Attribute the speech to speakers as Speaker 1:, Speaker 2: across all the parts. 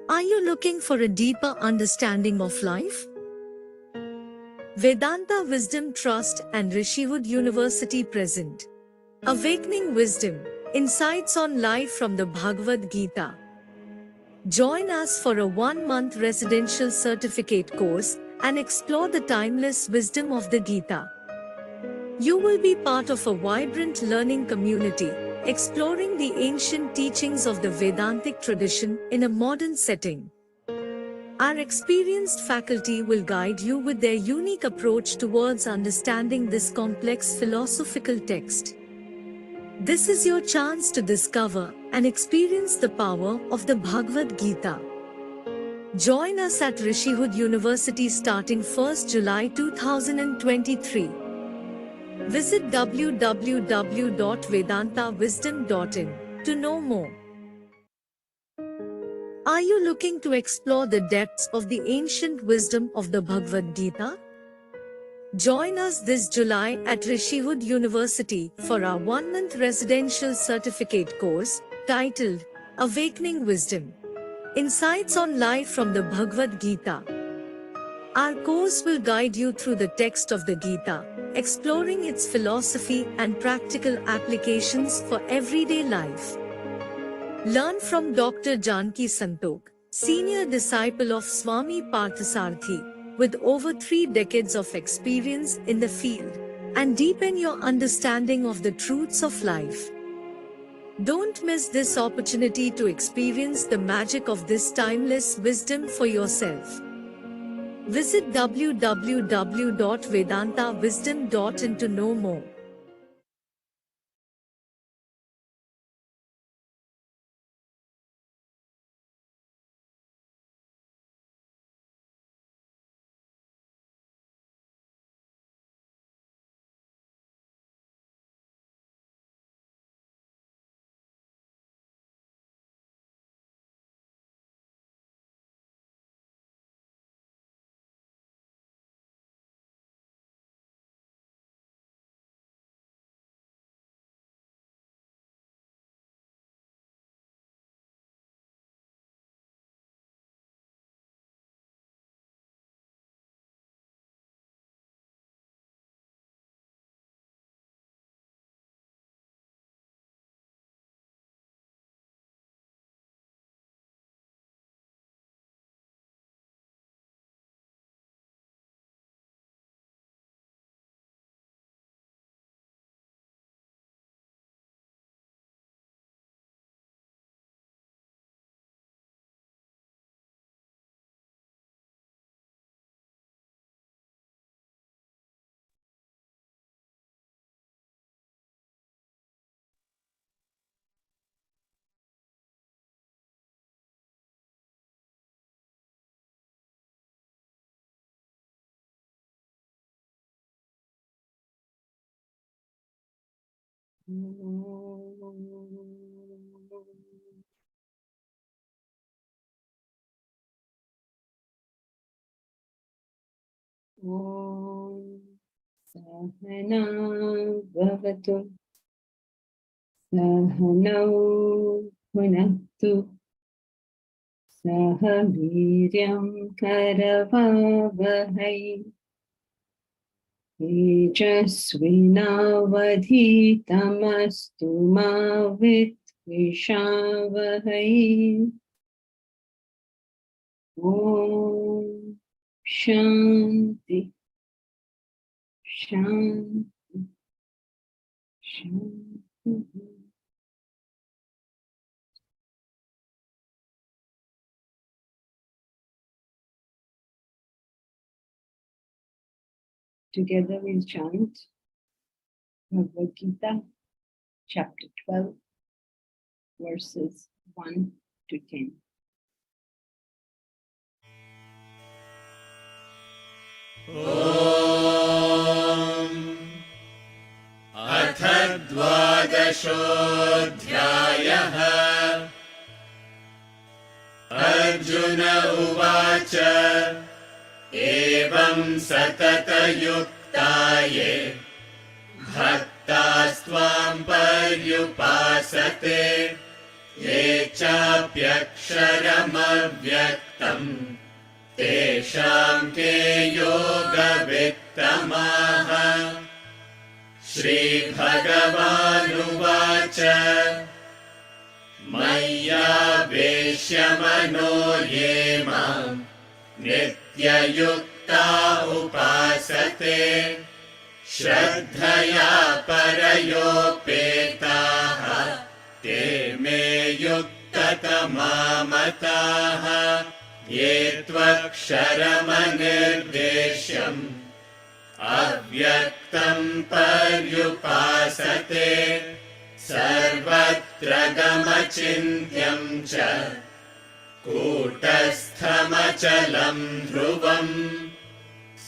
Speaker 1: Are you looking for a deeper understanding of life? Vedanta Wisdom Trust and Rishihood University present Awakening Wisdom, Insights on Life from the Bhagavad Gita. Join us for a 1-month residential certificate course and explore the timeless wisdom of the Gita. You will be part of a vibrant learning community, exploring the ancient teachings of the Vedantic tradition in a modern setting. Our experienced faculty will guide you with their unique approach towards understanding this complex philosophical text. This is your chance to discover and experience the power of the Bhagavad Gita. Join us at Rishihood University starting 1st July 2023. Visit www.vedantawisdom.in to know more. Are you looking to explore the depths of the ancient wisdom of the Bhagavad Gita? Join us this July at Rishihood University for our 1-month residential certificate course titled Awakening Wisdom, Insights on Life from the Bhagavad Gita. Our course will guide you through the text of the Gita, exploring its philosophy and practical applications for everyday life. Learn from Dr. Janki Santok, senior disciple of Swami Parthasarathi, with over 3 decades of experience in the field, and deepen your understanding of the truths of life. Don't miss this opportunity to experience the magic of this timeless wisdom for yourself. Visit www.vedantawisdom.in to know more.
Speaker 2: Om Sahana Bhavatu Sahanau Bhunaktu Sahaviryam Karavavahai Tejasvinavadhitamastu ma Vidvishavahai. Om Shanti Shanti Shanti. Together we'll chant Bhagavad Gita, chapter 12, verses 1 to 10.
Speaker 3: अथ द्वादशोऽध्यायः अर्जुन उवाच एवं सततयुक्ताये भक्तास्त्वां पर्युपासते ये चाप्यक्षरमव्यक्तम् तेषां के योगवित्तमाः श्रीभगवानुवाच मय्यावेश्य मनो ये माम् नित्ययुक्ता उपासते श्रद्धया परयोपेताः ते मे युक्ततमा मताः ये त्वक्षरमनिर्देश्यम् अव्यक्तम् पर्युपासते सर्वत्र गमचिन्त्यम् च कूटस्थमचलम् ध्रुवम्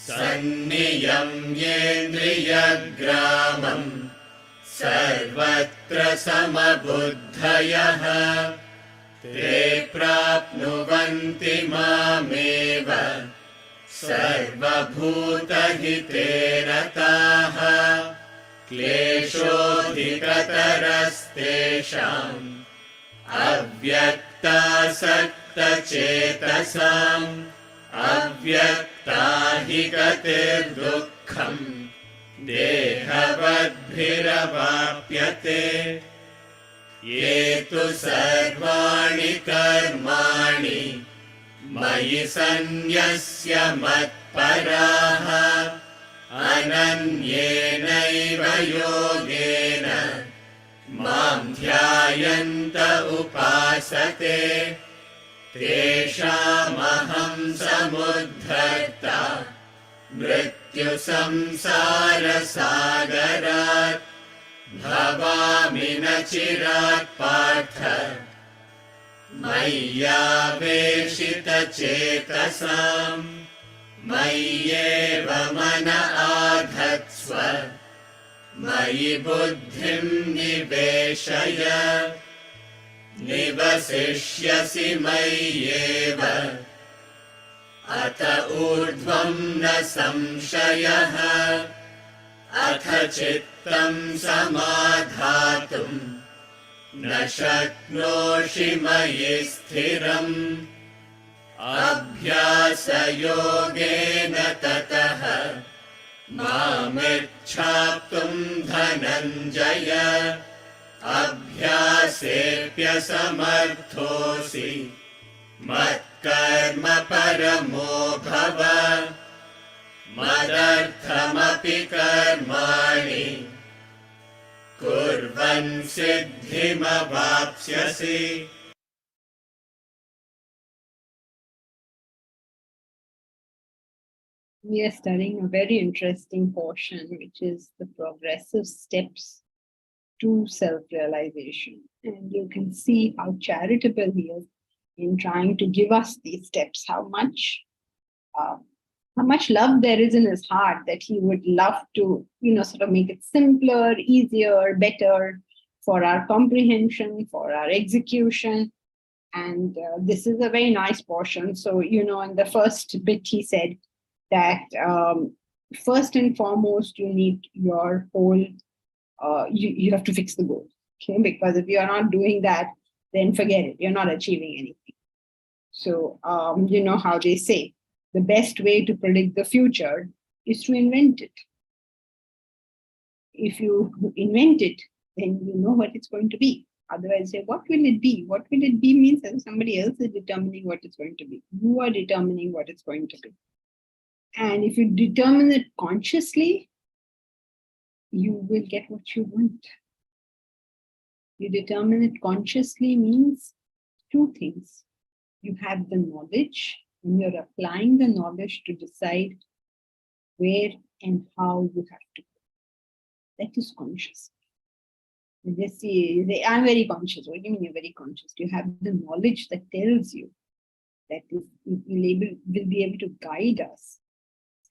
Speaker 3: सन्नियम्येन्द्रियग्रामम् सर्वत्र समबुद्धयः ते प्राप्नुवन्ति मामेव सर्वभूतहिते रताः क्लेशोऽधिकतरस्तेषाम् अव्यक्तासक्तचेतसाम् अव्यक्ता हि गतिर्दुःखम् देहवद्भिरवाप्यते ये तु सर्वाणि कर्माणि मयि सन्न्यस्य मत्पराः अनन्येनैव योगेन मां ध्यायन्त उपासते तेषामहं समुद्धर्ता मृत्युसंसारसागरात् भवामि न चिरात् पार्थ मय्यावेशितचेतसाम् मय्येव मन आधत्स्व मयि बुद्धिं निवेशय निवसिष्यसि मय्येव अत ऊर्ध्वं न संशयः अथ चित्तं समाधातुं न शक्नोषि मयि स्थिरम् अभ्यासयोगेन ततः मामिच्छाप्तुं धनञ्जय अभ्यासेऽप्यसमर्थोऽसि मत्कर्म परमो भव मदर्थमपि कर्माणि कुर्वन् सिद्धिमवाप्स्यसि।
Speaker 2: We are studying a very interesting portion, which is the progressive steps to self-realization. And you can see how charitable he is in trying to give us these steps, how much love there is in his heart, that he would love to, sort of make it simpler, easier, better for our comprehension, for our execution. And this is a very nice portion. So, in the first bit, he said that first and foremost, you need your whole, you have to fix the goal. Okay, because if you are not doing that, then forget it. You're not achieving anything. So, you know how they say, the best way to predict the future is to invent it. If you invent it, then you know what it's going to be. Otherwise, say, what will it be? What will it be means that somebody else is determining what it's going to be. You are determining what it's going to be. And if you determine it consciously, you will get what you want. You determine it consciously means two things. You have the knowledge, and you're applying the knowledge to decide where and how you have to go. That is conscious. You just say, I'm very conscious. What do you mean you're very conscious? You have the knowledge that tells you, that is, will be able to guide us.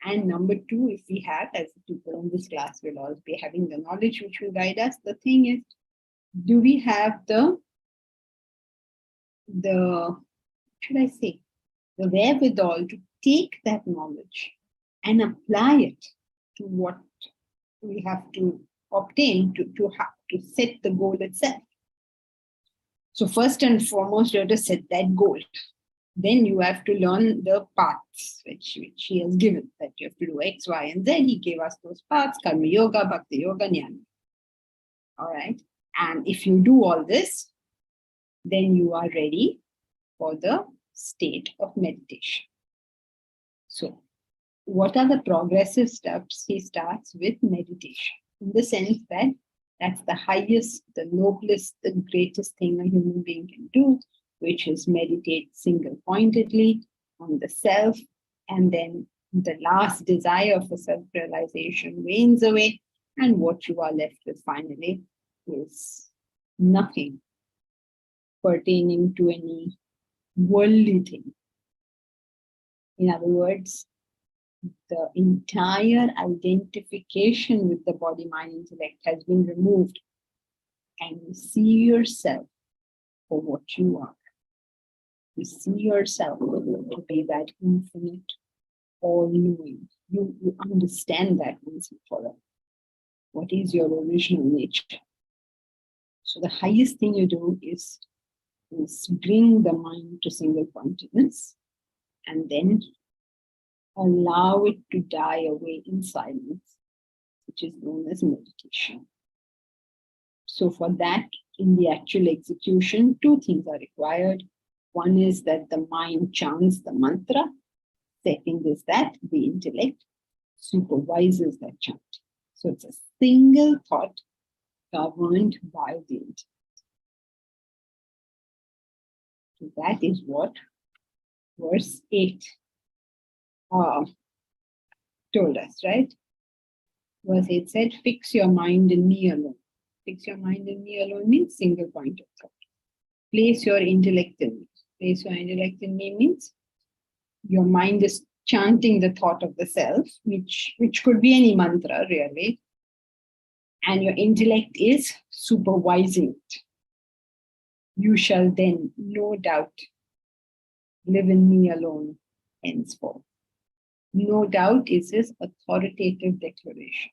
Speaker 2: And number two, if we have, as people in this class will all be having the knowledge which will guide us, the thing is, do we have the should I say, the wherewithal to take that knowledge and apply it to what we have to obtain to set the goal itself. So first and foremost, you have to set that goal. Then you have to learn the paths which he has given, that you have to do X, Y, and Z. He gave us those paths: Karma Yoga, Bhakti Yoga, Jnana. All right. And if you do all this, then you are ready for the state of meditation. So, what are the progressive steps? He starts with meditation, in the sense that that's the highest, the noblest, the greatest thing a human being can do, which is meditate single-pointedly on the self, and then the last desire for self-realization wanes away, and what you are left with finally is nothing pertaining to any worldly thing. In other words, the entire identification with the body, mind, intellect has been removed, and you see yourself for what you are. You see yourself to be that infinite, all-knowing. You understand that once and for all. What is your original nature? So the highest thing you do is bring the mind to single-pointedness, and then allow it to die away in silence, which is known as meditation. So for that, in the actual execution, two things are required. One is that the mind chants the mantra. Second is that the intellect supervises that chant. So it's a single thought governed by the intellect. So that is what verse 8 told us, right? Verse 8 said, fix your mind in me alone. Fix your mind in me alone means single point of thought. Place your intellect in me. Place your intellect in me means your mind is chanting the thought of the self, which could be any mantra really, and your intellect is supervising it. You shall then, no doubt, live in me alone henceforth. No doubt is his authoritative declaration.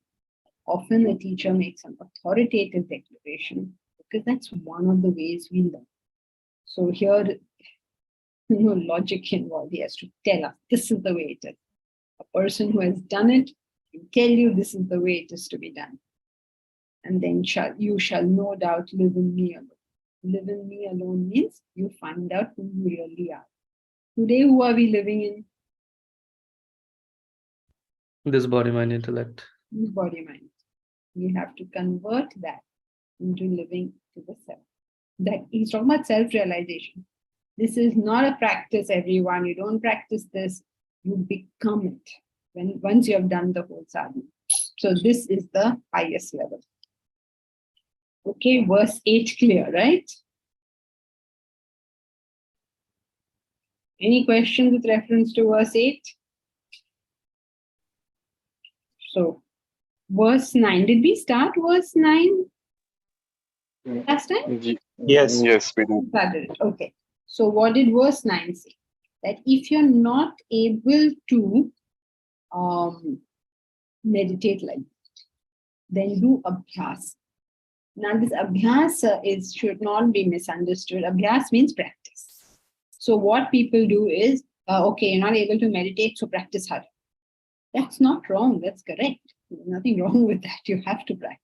Speaker 2: Often a teacher makes an authoritative declaration because that's one of the ways we learn. So here, no logic involved. He has to tell us this is the way it is. A person who has done it will tell you this is the way it is to be done. And then you shall no doubt live in me alone. Live in me alone means you find out who you really are. Today, who are we living in?
Speaker 4: This body, mind, intellect.
Speaker 2: This body, mind. We have to convert that into living to the self. That he's talking about self-realization. This is not a practice, everyone. You don't practice this, you become it once you have done the whole sadhana. So this is the highest level. Okay, verse 8 clear, right? Any questions with reference to verse 8? So, verse 9. Did we start verse 9 last time?
Speaker 5: Yes. Yes, we do.
Speaker 2: Okay. So, what did verse 9 say? That if you're not able to meditate like that, then do abhyas. Now, this abhyas should not be misunderstood. Abhyas means practice. So, what people do is, okay, you're not able to meditate, so practice harder. That's not wrong. That's correct. There's nothing wrong with that. You have to practice.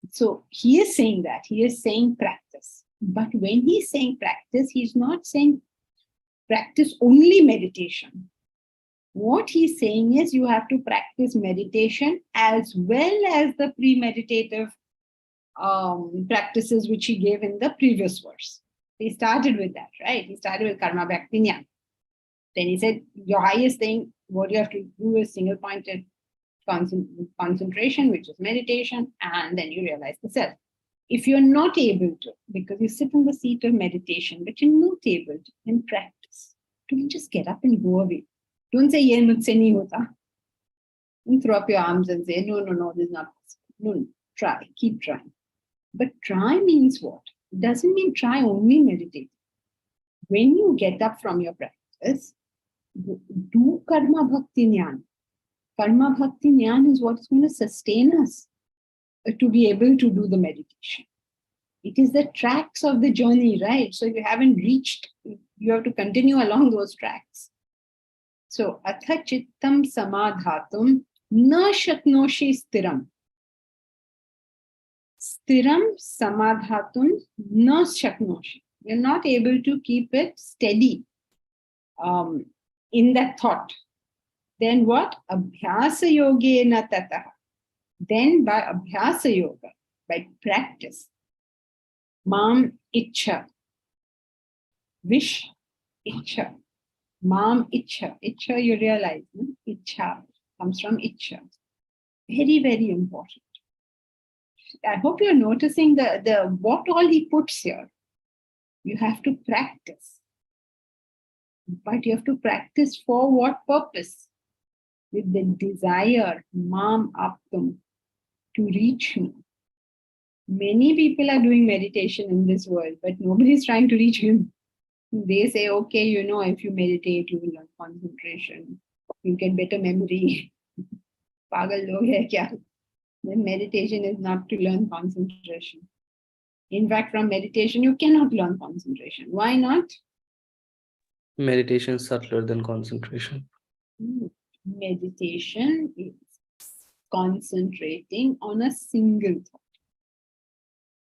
Speaker 2: So he is saying that. He is saying practice. But when he's saying practice, he's not saying practice only meditation. What he's saying is you have to practice meditation as well as the pre-meditative practices which he gave in the previous verse. He started with that, right? He started with karma, bhakti, jnana. Then he said, your highest thing, what you have to do is single-pointed concentration, which is meditation, and then you realize the self. If you're not able to, because you sit in the seat of meditation, but you're not able to, then practice. Don't just get up and go away. Don't say, ye mujhse nahi hota. Don't throw up your arms and say, no, this is not possible. No, try, keep trying. But try means what? It doesn't mean try only meditate. When you get up from your practice, do karma bhakti jnana. Karma bhakti jnana is what's going to sustain us to be able to do the meditation. It is the tracks of the journey, right? So you haven't reached, you have to continue along those tracks. So, atha chittam samadhatum na shaknoshi stiram. Stiram samadhatum na shaknoshi. You're not able to keep it steady in that thought. Then what? Abhyasa yogena tataha. Then by abhyasa yoga, by practice, mam ichha, wish ichha, mam ichha. Ichha, you realize, no? Ichha comes from ichha. Very, very important. I hope you're noticing the what all he puts here. You have to practice. But you have to practice for what purpose? With the desire, mam aptum, to reach me. Many people are doing meditation in this world, but nobody is trying to reach him. They say, okay, you know, if you meditate, you will learn concentration, you get better memory. Pagal log hai kya? Then meditation is not to learn concentration. In fact, from meditation, you cannot learn concentration. Why not?
Speaker 4: Meditation is subtler than concentration.
Speaker 2: Meditation is concentrating on a single thought.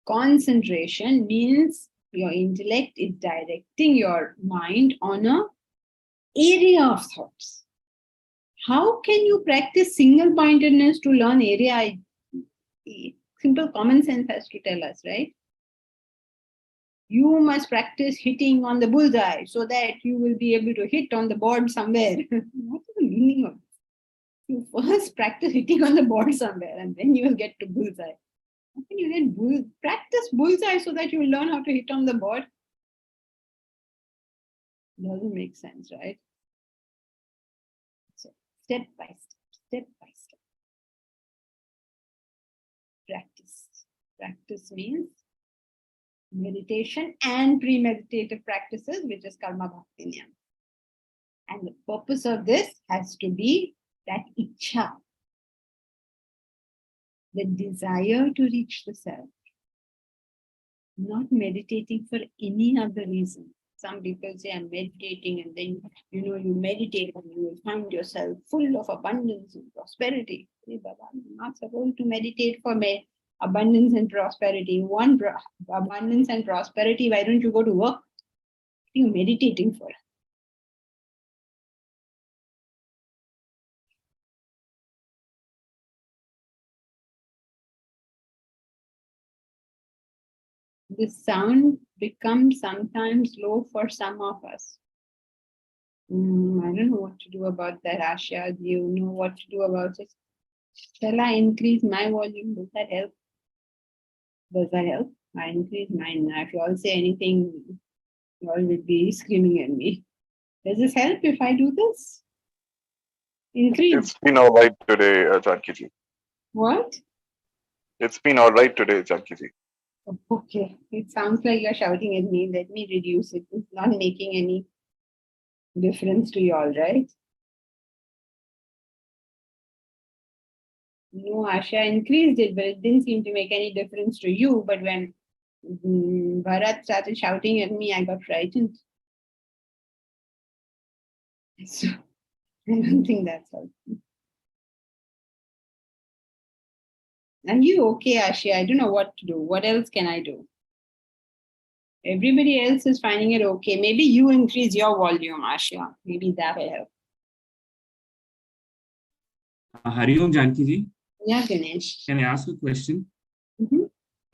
Speaker 2: Concentration means your intellect is directing your mind on an area of thoughts. How can you practice single-mindedness to learn area? Simple common sense has to tell us, right? You must practice hitting on the bullseye so that you will be able to hit on the board somewhere. What is the meaning of this? You first practice hitting on the board somewhere and then you will get to bullseye. How can you get practice bullseye so that you will learn how to hit on the board? Doesn't make sense, right? So step by step. Practice. Practice means meditation and premeditative practices, which is karma bhakti niyam. And the purpose of this has to be that ichha, the desire to reach the self, not meditating for any other reason. Some people say, I'm meditating, and then, you know, you meditate and you will find yourself full of abundance and prosperity. Hey, Baba, I'm not supposed to meditate for abundance and prosperity. Want abundance and prosperity, why don't you go to work? What are you meditating for? The sound becomes sometimes low for some of us. I don't know what to do about that, Asha. Do you know what to do about it? Shall I increase my volume? Does that help? Does that help? I increase mine. Now, if you all say anything, you all will be screaming at me. Does this help if I do this? Increase.
Speaker 5: It's been all right today, Janki-ji.
Speaker 2: What?
Speaker 5: It's been all right today, Janki-ji.
Speaker 2: Okay. It sounds like you're shouting at me. Let me reduce it. It's not making any difference to you all, right? No, Asha increased it, but it didn't seem to make any difference to you. But when Bharat started shouting at me, I got frightened. So I don't think that's helpful. Are you okay, Asha? I don't know what to do. What else can I do? Everybody else is finding it okay. Maybe you increase your volume, Asha. Maybe that will help.
Speaker 6: Hari Om, Janki-ji.
Speaker 2: Yeah, Ganesh.
Speaker 6: Can I ask a question?
Speaker 2: Mm-hmm.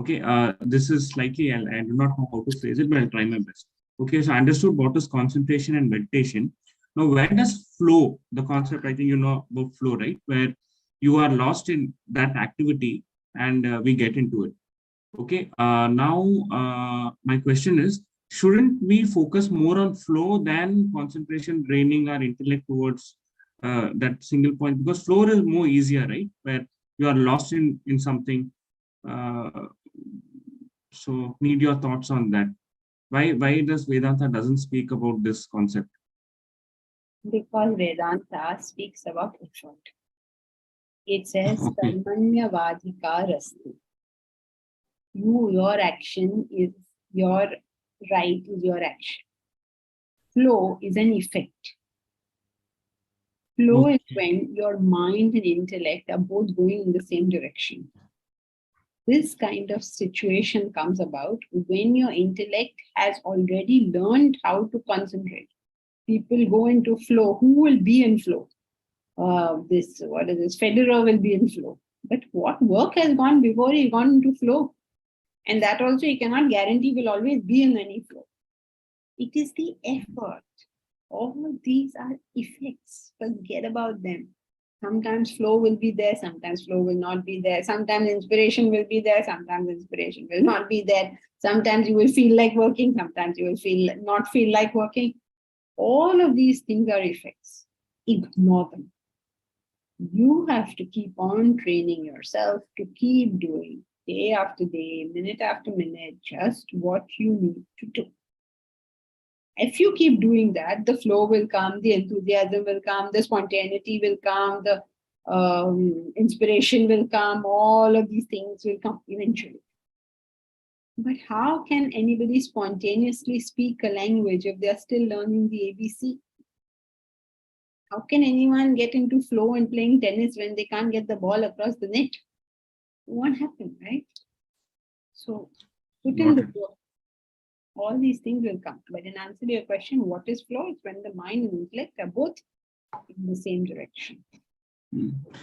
Speaker 6: Okay, this is slightly, I do not know how to phrase it, but I'll try my best. Okay, so I understood what is concentration and meditation. Now, where does flow, the concept, I think you know about flow, right? Where you are lost in that activity and we get into it. Okay, now my question is, shouldn't we focus more on flow than concentration, draining our intellect towards that single point? Because flow is more easier, right? Where you are lost in something. So need your thoughts on that. Why does Vedanta doesn't speak about this concept?
Speaker 2: Because Vedanta speaks about effort. It says
Speaker 6: Okay.
Speaker 2: Karmanya Vadhikarasti. Your action is your right, is your action. Flow is an effect. Flow is when your mind and intellect are both going in the same direction. This kind of situation comes about when your intellect has already learned how to concentrate. People go into flow. Who will be in flow? Federer will be in flow. But what work has gone before he gone into flow? And that also he cannot guarantee will always be in any flow. It is the effort. All of these are effects. Forget about them. Sometimes flow will be there, sometimes flow will not be there. Sometimes inspiration will be there, sometimes inspiration will not be there. Sometimes you will feel like working, sometimes you will not feel like working. All of these things are effects. Ignore them. You have to keep on training yourself to keep doing day after day, minute after minute, just what you need to do. If you keep doing that, the flow will come, the enthusiasm will come, the spontaneity will come, the inspiration will come, all of these things will come eventually. But how can anybody spontaneously speak a language if they are still learning the ABC? How can anyone get into flow and playing tennis when they can't get the ball across the net? It won't happen, right? So put in the work. All these things will come. But in answer to your question, what is flow? It's when the mind and intellect are both in the same direction.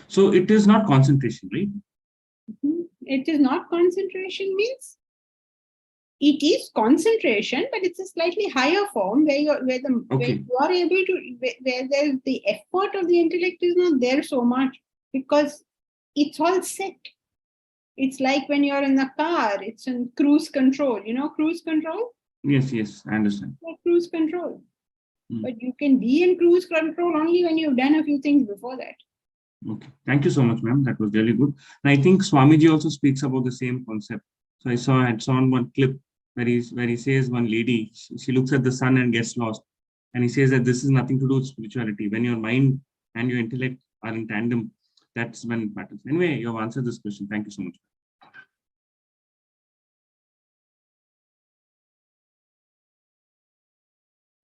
Speaker 6: So it is not concentration, right?
Speaker 2: It is not concentration means it is concentration, but it's a slightly higher form where you are able to, where the effort of the intellect is not there so much because it's all set. It's like when you're in the car, it's in cruise control. You know cruise control?
Speaker 6: Yes, I understand.
Speaker 2: Like cruise control. But you can be in cruise control only when you've done a few things before that.
Speaker 6: Okay, thank you so much, ma'am. That was really good. And I think Swamiji also speaks about the same concept. So I saw one clip where he says one lady, she looks at the sun and gets lost. And he says that this is nothing to do with spirituality. When your mind and your intellect are in tandem, that's when it matters. Anyway, you have answered this question. Thank you so much.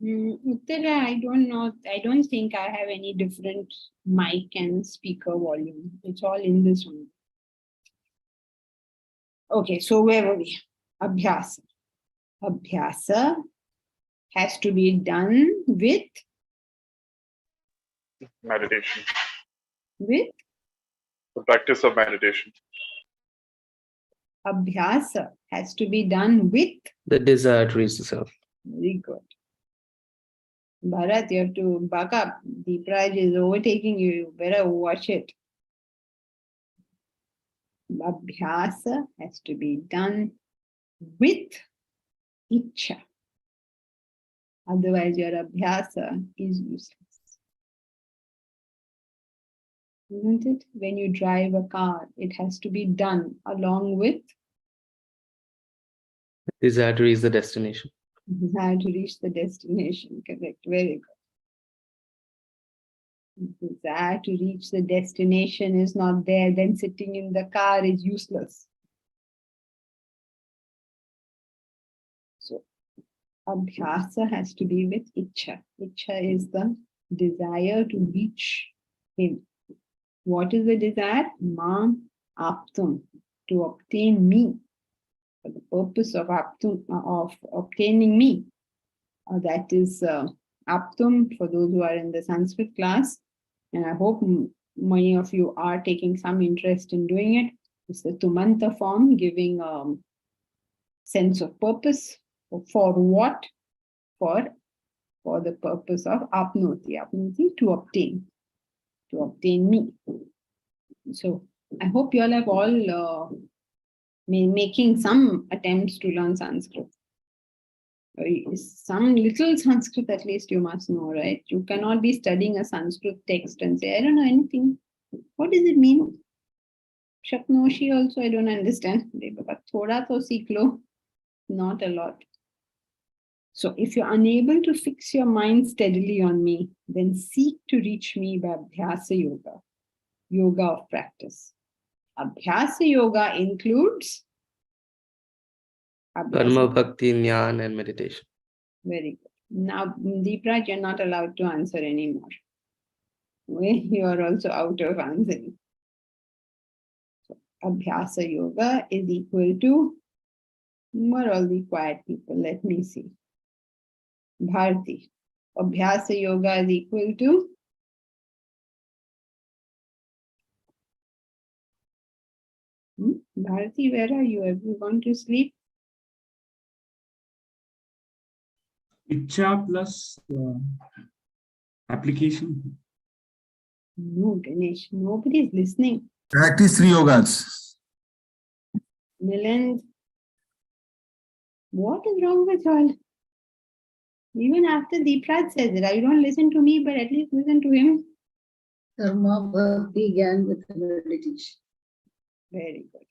Speaker 2: Uttara, I don't know. I don't think I have any different mic and speaker volume. It's all in this one. Okay, so where were we? Abhyasa. Abhyasa has to be done with?
Speaker 5: Meditation.
Speaker 2: With?
Speaker 5: The practice of meditation.
Speaker 2: Abhyasa has to be done with?
Speaker 4: The desire to reach the self.
Speaker 2: Very good. Bharat, you have to buck up. Deepraj is overtaking you. You better watch it. Abhyasa has to be done with Ichha. Otherwise, your Abhyasa is useless. Isn't it? When you drive a car, it has to be done along with?
Speaker 4: Desire to reach the destination.
Speaker 2: Desire to reach the destination. Correct. Very good. Desire to reach the destination is not there, then sitting in the car is useless. So, Abhyasa has to be with Ichha. Ichha is the desire to reach him. What is the desire? Mam aptum, to obtain me. For the purpose of aptum, of obtaining me. That is aptum for those who are in the Sanskrit class. And I hope many of you are taking some interest in doing it. It's the Tumanta form, giving sense of purpose. For what? For the purpose of apnoti. Apnoti, to obtain me. So I hope you all have all making some attempts to learn Sanskrit. Some little Sanskrit at least you must know, right? You cannot be studying a Sanskrit text and say, I don't know anything. What does it mean? Shapnoshi also I don't understand. But thoda to seekh lo, not a lot. So if you're unable to fix your mind steadily on me, then seek to reach me by Abhyasa Yoga, yoga of practice. Abhyasa Yoga includes
Speaker 4: Karma, bhakti, jnana, and meditation.
Speaker 2: Very good. Now, Deepraj, you're not allowed to answer anymore. You are also out of answering. So, Abhyasa Yoga is equal to, who are all the quiet people? Let me see. Bharti. Abhyasa Yoga is equal to? Bharti, where are you? Have you gone to sleep?
Speaker 6: Icha plus application.
Speaker 2: No, Ganesh, nobody is listening.
Speaker 7: Practice 3 yogas.
Speaker 2: Milind, what is wrong with all? Even after Deepraj says it, you don't listen to me, but at least listen to him.
Speaker 8: Karma, bhakti, jnana with meditation.
Speaker 2: Very good.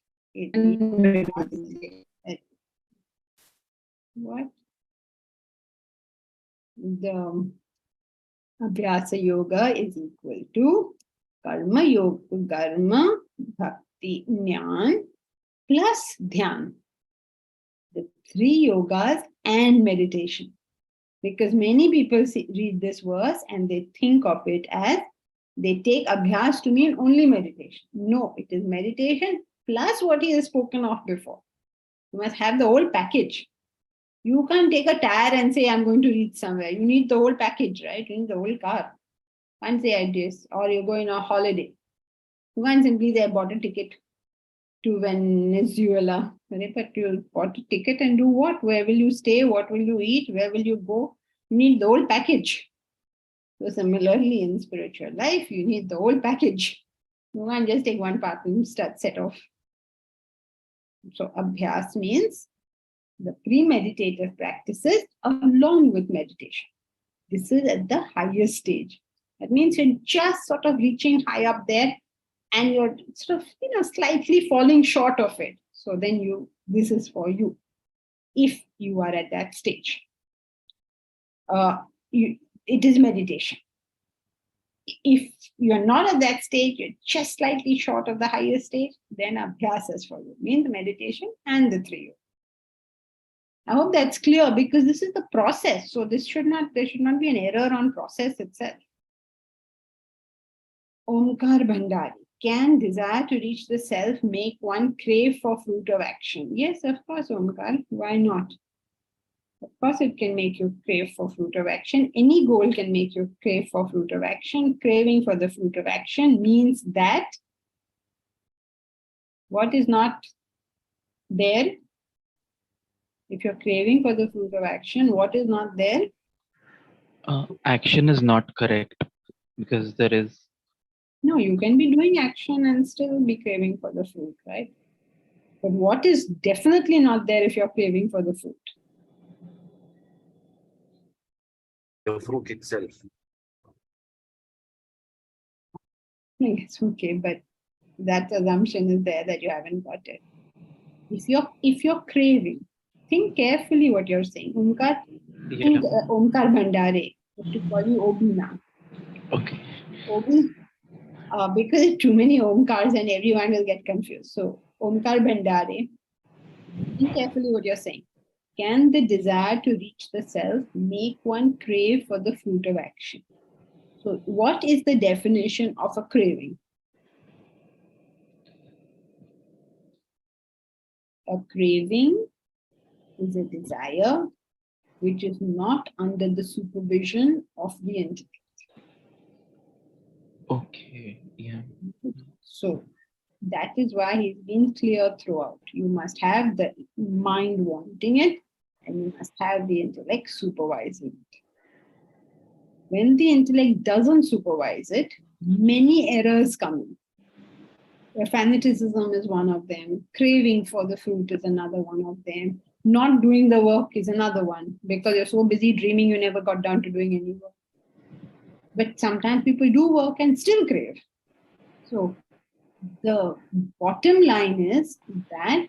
Speaker 2: What? The Abhyasa Yoga is equal to Karma Yoga, Karma, Bhakti, Jnana plus Dhyan. The 3 yogas and meditation. Because many people read this verse and they think of it as they take Abhyas to mean only meditation. No, it is meditation plus what he has spoken of before. You must have the whole package. You can't take a tire and say, I'm going to reach somewhere. You need the whole package, right? You need the whole car. You can't say I this, or you're going on a holiday. You can't simply say, I bought a ticket to Venezuela. But you bought a ticket and do what? Where will you stay? What will you eat? Where will you go? You need the whole package. So similarly, in spiritual life, you need the whole package. You can't just take one part and start set off. So Abhyas means the pre-meditative practices along with meditation. This is at the highest stage. That means you're just sort of reaching high up there and you're sort of, slightly falling short of it. So then this is for you, if you are at that stage. It is meditation. If you're not at that stage, you're just slightly short of the highest stage, then Abhyas is for you. Means meditation and the 3 yogas. I hope that's clear because this is the process. So there should not be an error on process itself. Omkar Bhandari. Can desire to reach the self make one crave for fruit of action? Yes, of course, Omkar. Why not? Of course, it can make you crave for fruit of action. Any goal can make you crave for fruit of action. Craving for the fruit of action means that what is not there? If you're craving for the fruit of action, what is not there?
Speaker 9: Action is not correct because there is.
Speaker 2: No, you can be doing action and still be craving for the fruit, right? But what is definitely not there if you're craving for the fruit?
Speaker 7: The fruit itself.
Speaker 2: Yes, okay, but that assumption is there that you haven't got it. If you're craving, think carefully what you're saying. Omkar, think Omkar Bhandare. I have to call you Obi now.
Speaker 9: Okay.
Speaker 2: Obi, because too many Omkars and everyone will get confused. So Omkar Bhandare, think carefully what you're saying. Can the desire to reach the self make one crave for the fruit of action? So what is the definition of a craving? A craving is a desire which is not under the supervision of the intellect.
Speaker 9: Okay. Yeah.
Speaker 2: So that is why he's been clear throughout. You must have the mind wanting it, and you must have the intellect supervising it. When the intellect doesn't supervise it, many errors come in. Fanaticism is one of them. Craving for the fruit is another one of them. Not doing the work is another one, because you're so busy dreaming you never got down to doing any work. But sometimes people do work and still crave. So the bottom line is that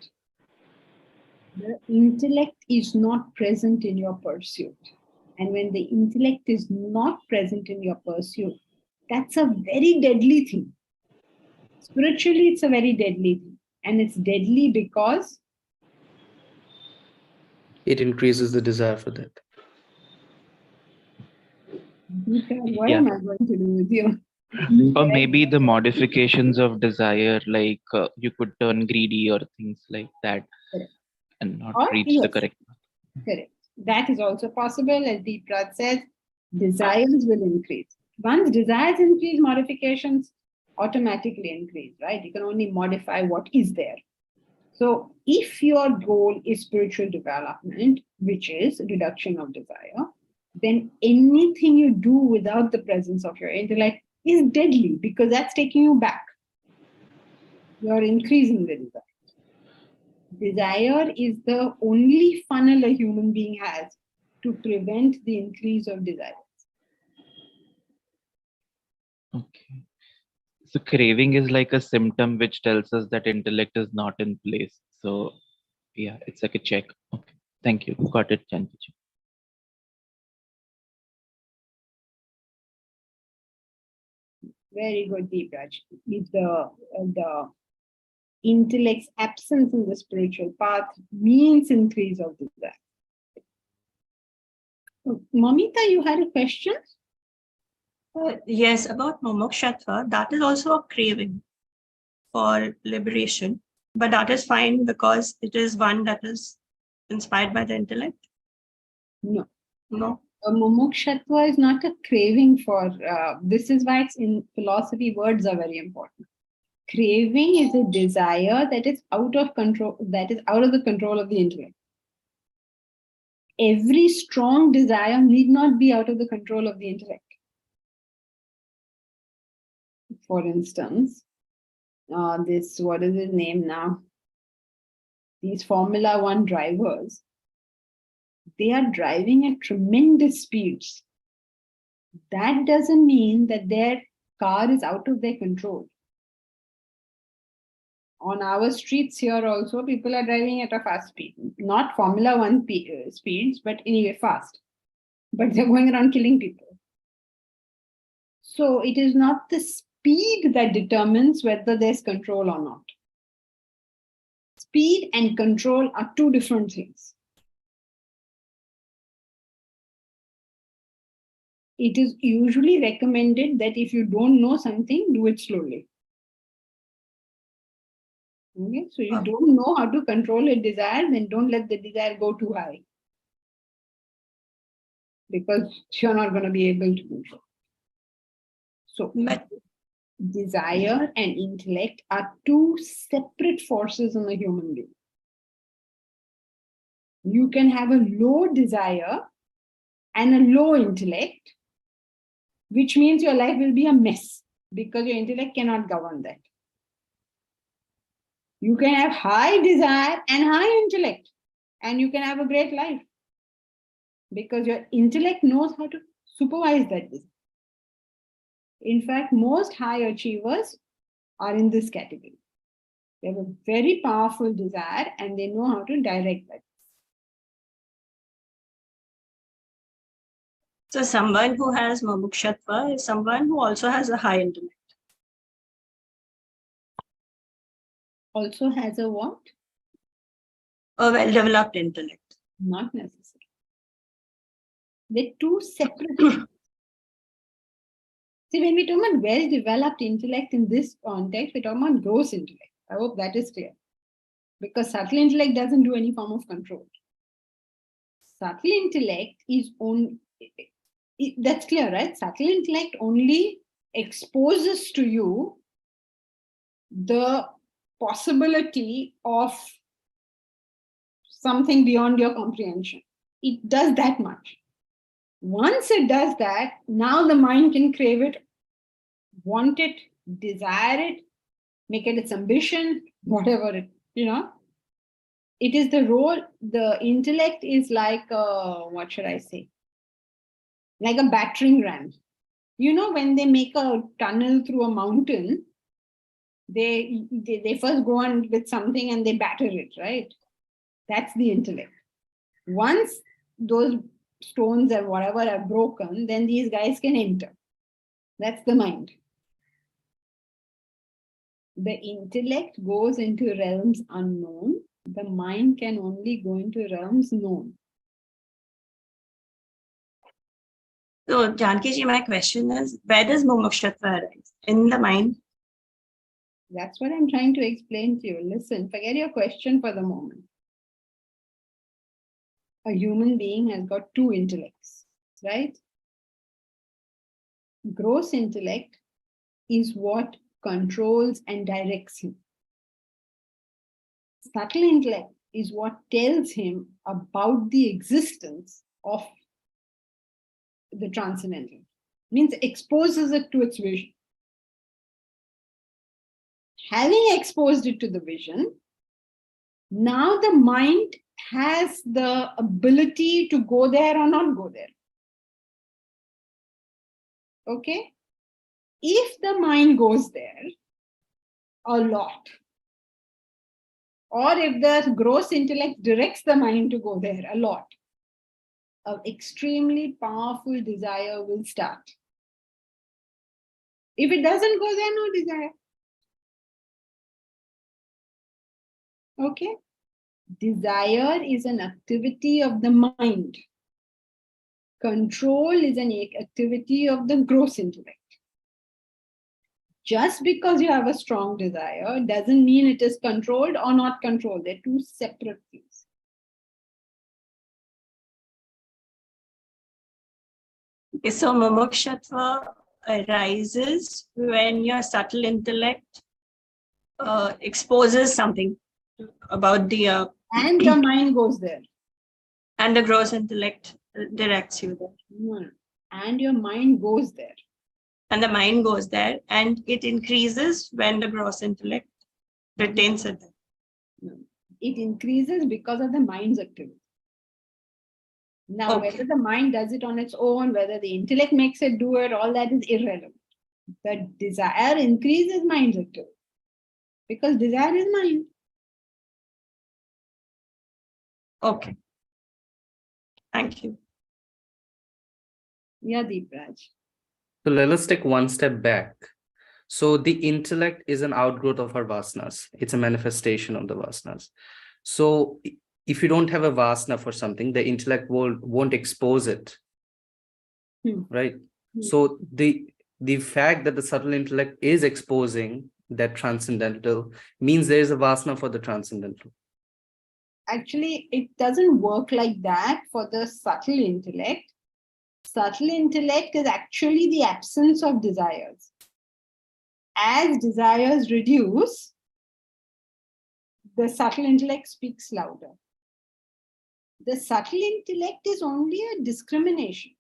Speaker 2: the intellect is not present in your pursuit. And when the intellect is not present in your pursuit, that's a very deadly thing. Spiritually, it's a very deadly thing. And it's deadly because
Speaker 4: it increases the desire for that.
Speaker 2: Gita, what
Speaker 9: Yeah.
Speaker 2: am I going to do with you?
Speaker 9: Or maybe the modifications of desire, like you could turn greedy or things like that,
Speaker 2: Correct.
Speaker 9: and not
Speaker 2: Or
Speaker 9: reach
Speaker 2: yes,
Speaker 9: the correct one.
Speaker 2: correct. That is also possible. As Deepraj says, desires will increase. Once desires increase, modifications automatically increase, right? You can only modify what is there. So if your goal is spiritual development, which is reduction of desire, then anything you do without the presence of your intellect is deadly, because that's taking you back. You're increasing the desire. Desire is the only funnel a human being has to prevent the increase of desire.
Speaker 9: Okay. So craving is like a symptom which tells us that intellect is not in place. So yeah, it's like a check. Okay. Thank you. Got it, Chanpiji.
Speaker 2: Very good, Deepraj. If the intellect's absence in the spiritual path means increase of desire. Mamita, you had a question?
Speaker 10: Yes, about mumukshvatva, that is also a craving for liberation, but that is fine because it is one that is inspired by the intellect.
Speaker 2: No.
Speaker 10: No.
Speaker 2: A mumukshvatva is not a craving for, this is why it's in philosophy, words are very important. Craving is a desire that is out of control, that is out of the control of the intellect. Every strong desire need not be out of the control of the intellect. For instance, what is his name now? These Formula One drivers, they are driving at tremendous speeds. That doesn't mean that their car is out of their control. On our streets here also, people are driving at a fast speed. Not Formula One speeds, but anyway fast. But they're going around killing people. So it is not the speed that determines whether there's control or not. Speed and control are two different things. It is usually recommended that if you don't know something, do it slowly. Okay, so you don't know how to control a desire, then don't let the desire go too high. Because you're not going to be able to do so. So, desire and intellect are two separate forces in a human being. You can have a low desire and a low intellect, which means your life will be a mess because your intellect cannot govern that. You can have high desire and high intellect, and you can have a great life because your intellect knows how to supervise that desire. In fact, most high achievers are in this category. They have a very powerful desire and they know how to direct that.
Speaker 10: So someone who has mumukshvatva is someone who also has a high intellect.
Speaker 2: Also has a what?
Speaker 10: A well-developed intellect.
Speaker 2: Not necessary. They're two separate things. See, when we talk about well-developed intellect in this context, we're talking about gross intellect. I hope that is clear. Because subtle intellect doesn't do any form of control. Subtle intellect is only, that's clear, right? Subtle intellect only exposes to you the possibility of something beyond your comprehension. It does that much. Once it does that, now the mind can crave it, want it, desire it, make it its ambition, whatever it, It is the role, the intellect is like, what should I say? Like a battering ram. When they make a tunnel through a mountain, they first go on with something and they batter it, right? That's the intellect. Once those stones or whatever are broken, then these guys can enter. That's the mind. The intellect goes into realms unknown The mind can only go into realms known.
Speaker 10: So, Janki-ji, my question is, where does Mumukshatva arise? In the mind?
Speaker 2: That's what I'm trying to explain to you. Listen, forget your question for the moment. A human being has got two intellects, right? Gross intellect is what controls and directs him. Subtle intellect is what tells him about the existence of the transcendental. Means exposes it to its vision. Having exposed it to the vision, now the mind has the ability to go there or not go there. Okay? If the mind goes there a lot, or if the gross intellect directs the mind to go there a lot, an extremely powerful desire will start. If it doesn't go there, no desire. Okay? Desire is an activity of the mind. Control is an activity of the gross intellect. Just because you have a strong desire doesn't mean it is controlled or not controlled. They're two separate things.
Speaker 10: Okay, so Mumukshatva arises when your subtle intellect exposes something about the
Speaker 2: And your mind goes there.
Speaker 10: and the gross intellect directs you there.
Speaker 2: No. And your mind goes there.
Speaker 10: And the mind goes there, and it increases when the gross intellect retains it.
Speaker 2: No. It increases because of the mind's activity. Now,
Speaker 10: Okay.
Speaker 2: whether the mind does it on its own, whether the intellect makes it do it, all that is irrelevant. The desire increases mind's activity. Because desire is mind.
Speaker 10: Okay. Thank you.
Speaker 2: Yeah, Deepraj.
Speaker 4: So let us take one step back. So the intellect is an outgrowth of our vasanas. It's a manifestation of the vasanas. So if you don't have a vasana for something, the intellect won't expose it. Right? So the fact that the subtle intellect is exposing that transcendental means there is a vasana for the transcendental.
Speaker 2: Actually, it doesn't work like that for the subtle intellect. Subtle intellect is actually the absence of desires. As desires reduce, the subtle intellect speaks louder. The subtle intellect is only a discrimination.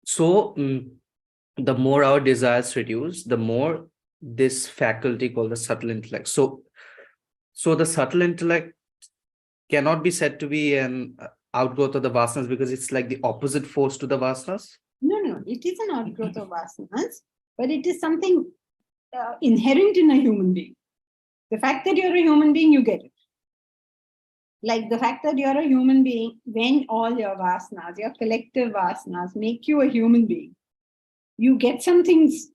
Speaker 4: So the more our desires reduce, the more this faculty called the subtle intellect. So the subtle intellect cannot be said to be an outgrowth of the vasanas because it's like the opposite force to the vasanas.
Speaker 2: No, it is an outgrowth of vasanas, but it is something inherent in a human being. The fact that you're a human being, you get it. Like the fact that you're a human being, when all your vasanas, your collective vasanas make you a human being, you get some things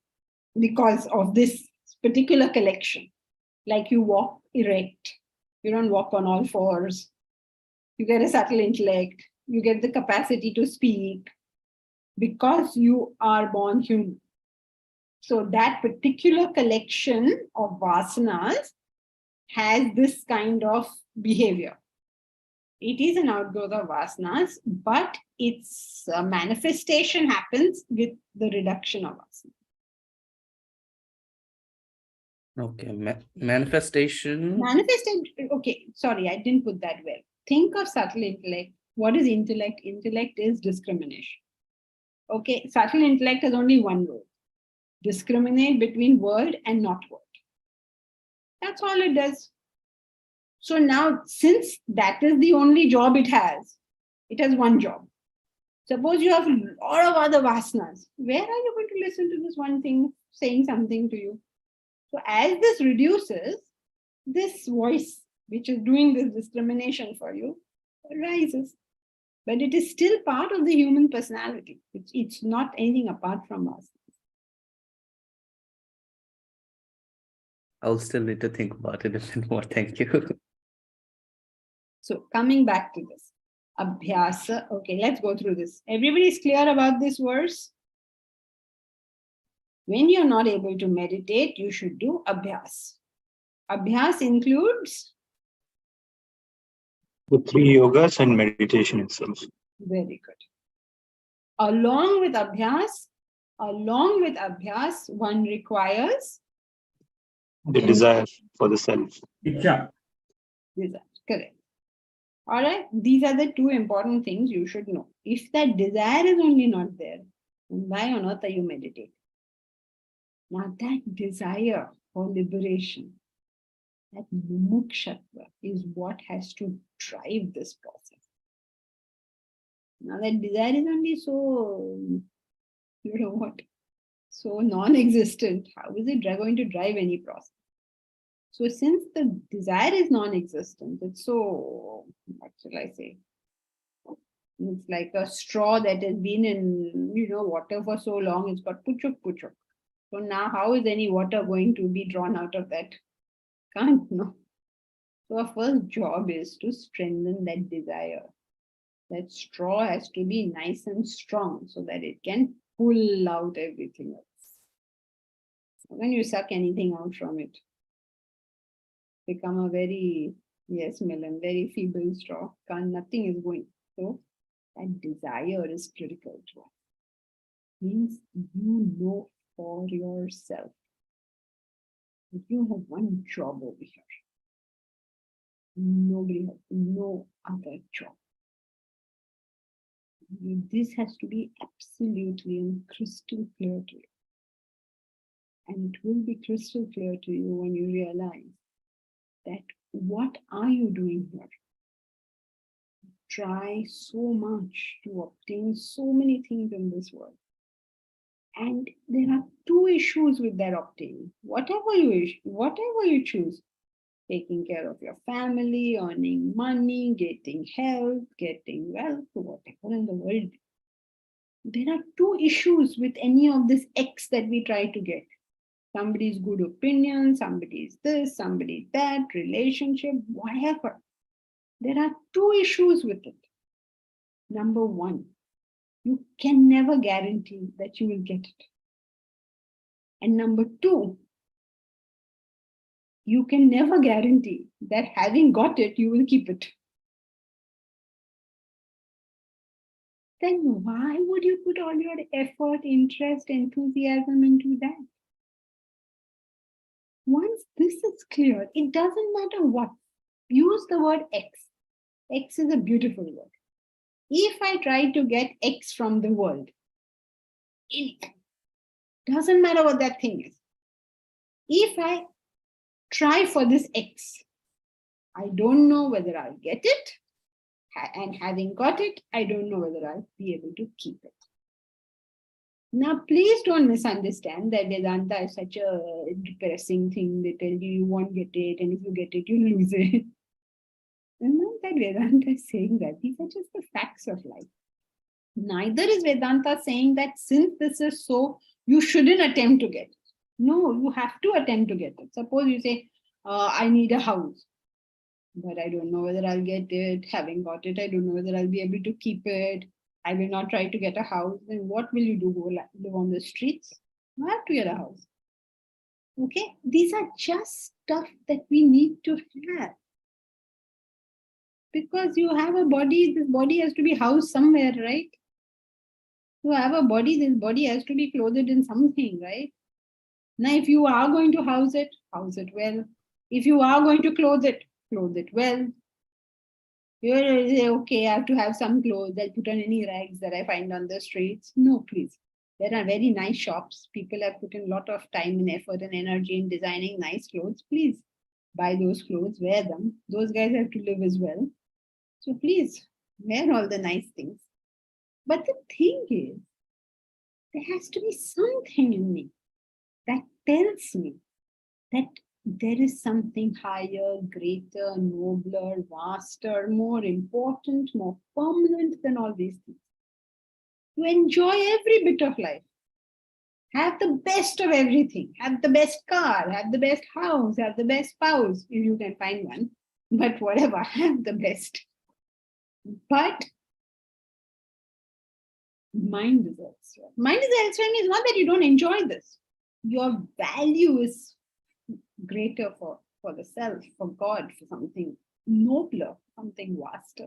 Speaker 2: because of this particular collection. Like you walk erect, you don't walk on all fours, you get a subtle intellect, you get the capacity to speak because you are born human. So that particular collection of vasanas has this kind of behavior. It is an outgrowth of vasanas, but its manifestation happens with the reduction of vasanas.
Speaker 4: Okay, manifestation.
Speaker 2: Okay, sorry, I didn't put that well. Think of subtle intellect. What is intellect? Intellect is discrimination. Okay, subtle intellect has only one role. Discriminate between word and not word. That's all it does. So now, since that is the only job it has one job. Suppose you have a lot of other vasanas. Where are you going to listen to this one thing saying something to you? So as this reduces, this voice, which is doing this discrimination for you, rises. But it is still part of the human personality. It's not anything apart from us.
Speaker 4: I'll still need to think about it a little more. Thank you.
Speaker 2: So coming back to this, abhyasa. Okay, let's go through this. Everybody is clear about this verse? When you're not able to meditate, you should do abhyas. Abhyas includes?
Speaker 7: The 3 yogas and meditation itself.
Speaker 2: Very good. Along with abhyas, one requires?
Speaker 7: The desire for the self.
Speaker 6: Icha.
Speaker 2: Desire, correct. All right, these are the 2 important things you should know. If that desire is only not there, then why on earth are you meditating? Now that desire for liberation, that mumukshatva is what has to drive this process. Now that desire is only so, so non-existent. How is it going to drive any process? So since the desire is non-existent, it's so, what shall I say? It's like a straw that has been in, water for so long, it's got puchuk puchuk. So now how is any water going to be drawn out of that? Can't, no. So our first job is to strengthen that desire. That straw has to be nice and strong so that it can pull out everything else. When you suck anything out from it, become a very, yes, melon, very feeble straw. Nothing is going. So that desire is critical to us. Means you know for yourself. If you have one job over here, nobody has no other job. This has to be absolutely and crystal clear to you. And it will be crystal clear to you when you realize that what are you doing here? Try so much to obtain so many things in this world. And there are 2 issues with that obtaining. Whatever you choose, taking care of your family, earning money, getting health, getting wealth, whatever in the world. There are 2 issues with any of this X that we try to get. Somebody's good opinion, somebody's this, somebody's that, relationship, whatever. There are 2 issues with it. Number 1, you can never guarantee that you will get it. And number 2, you can never guarantee that having got it, you will keep it. Then why would you put all your effort, interest, enthusiasm into that? Once this is clear, it doesn't matter what. Use the word X. X is a beautiful word. If I try to get X from the world, it doesn't matter what that thing is. If I try for this X, I don't know whether I'll get it. And having got it, I don't know whether I'll be able to keep it. Now, please don't misunderstand that Vedanta is such a depressing thing. They tell you won't get it, and if you get it, you lose it. And not that Vedanta is saying that. These are just the facts of life. Neither is Vedanta saying that since this is so, you shouldn't attempt to get it. No, you have to attempt to get it. Suppose you say, I need a house, but I don't know whether I'll get it. Having got it, I don't know whether I'll be able to keep it. I will not try to get a house. Then what will you do? Go live on the streets? You have to get a house. Okay? These are just stuff that we need to have. Because you have a body, this body has to be housed somewhere, right? You have a body, this body has to be clothed in something, right? Now, if you are going to house it well. If you are going to clothe it well. You say, okay, I have to have some clothes. I'll put on any rags that I find on the streets. No, please. There are very nice shops. People have put in a lot of time and effort and energy in designing nice clothes. Please buy those clothes, wear them. Those guys have to live as well. So please wear all the nice things. But the thing is, there has to be something in me that tells me that there is something higher, greater, nobler, vaster, more important, more permanent than all these things. To enjoy every bit of life. Have the best of everything. Have the best car, have the best house, have the best spouse, if you can find one. But whatever, have the best. But mind is elsewhere. Mind is elsewhere means not that you don't enjoy this. Your value is greater for the self, for God, for something nobler, something vaster.